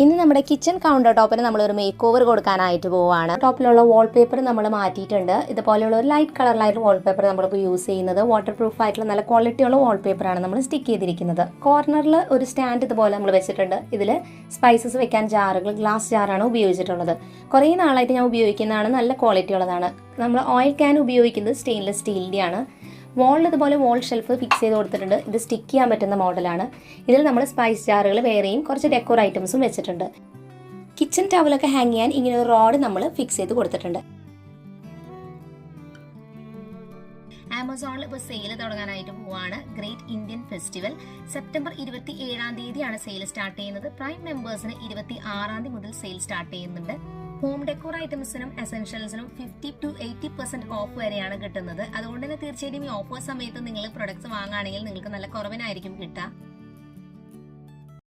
ഇന്ന് നമ്മുടെ kitchen counter ടോപ്പിന് നമ്മളൊരു മേക്ക് ഓവർ കൊടുക്കാനായിട്ട് പോവുകയാണ്. ടോപ്പിലുള്ള വാൾപേപ്പർ നമ്മൾ മാറ്റിയിട്ടുണ്ട്. ഇതുപോലെയുള്ള ഒരു ലൈറ്റ് കളറിലായിട്ട് വാൾപേപ്പർ നമ്മളിപ്പോൾ യൂസ് ചെയ്യുന്നത് വാട്ടർ പ്രൂഫ് ആയിട്ടുള്ള നല്ല ക്വാളിറ്റിയുള്ള വാൾപേപ്പറാണ് നമ്മൾ സ്റ്റിക്ക് ചെയ്തിരിക്കുന്നത്. കോർണറിൽ ഒരു സ്റ്റാൻഡ് ഇതുപോലെ നമ്മൾ വെച്ചിട്ടുണ്ട്. ഇതിൽ സ്പൈസസ് വെക്കാൻ ജാറുകൾ, ഗ്ലാസ് ജാറാണ് ഉപയോഗിച്ചിട്ടുള്ളത്. കുറേ നാളായിട്ട് ഞാൻ ഉപയോഗിക്കുന്നതാണ്, നല്ല ക്വാളിറ്റി ഉള്ളതാണ്. നമ്മൾ ഓയിൽ ക്യാൻ ഉപയോഗിക്കുന്നത് സ്റ്റെയിൻലെസ് സ്റ്റീലിൻ്റെയാണ്. വാളിൽ ഇതുപോലെ വാൾ ഷെൽഫ് ഫിക്സ് ചെയ്ത് കൊടുത്തിട്ടുണ്ട്. ഇത് സ്റ്റിക്ക് ചെയ്യാൻ പറ്റുന്ന മോഡലാണ്. ഇതിൽ നമ്മൾ സ്പൈസ് ജാറുകൾ വേറെയും കുറച്ച് ഡെക്കോർ ഐറ്റംസും വെച്ചിട്ടുണ്ട്. കിച്ചൺ ടവലൊക്കെ ഹാങ് ചെയ്യാൻ ഇങ്ങനെ ഒരു റോഡ് നമ്മൾ ഫിക്സ് ചെയ്ത് കൊടുത്തിട്ടുണ്ട്. ആമസോണിൽ ഇപ്പോൾ സെയിൽ തുടങ്ങാനായിട്ട് പോവാണ്. ഗ്രേറ്റ് ഇന്ത്യൻ ഫെസ്റ്റിവൽ സെപ്റ്റംബർ 27-ാം തീയതിയാണ് സെയിൽ സ്റ്റാർട്ട് ചെയ്യുന്നത്. പ്രൈം മെമ്പേഴ്സിന് 26-ാം തീയതി മുതൽ സെയിൽ സ്റ്റാർട്ട് ചെയ്യുന്നുണ്ട്. ഹോം ഡെക്കോർ ഐറ്റംസിനും എസെൻഷ്യൽസിനും 50 to 80% ഓഫ് വരെയാണ് കിട്ടുന്നത്. അതുകൊണ്ട് തന്നെ തീർച്ചയായിട്ടും ഈ ഓഫർ സമയത്ത് നിങ്ങൾ പ്രൊഡക്ട്സ് വാങ്ങുകയാണെങ്കിൽ നിങ്ങൾക്ക് നല്ല കുറവിനായിരിക്കും കിട്ടുക.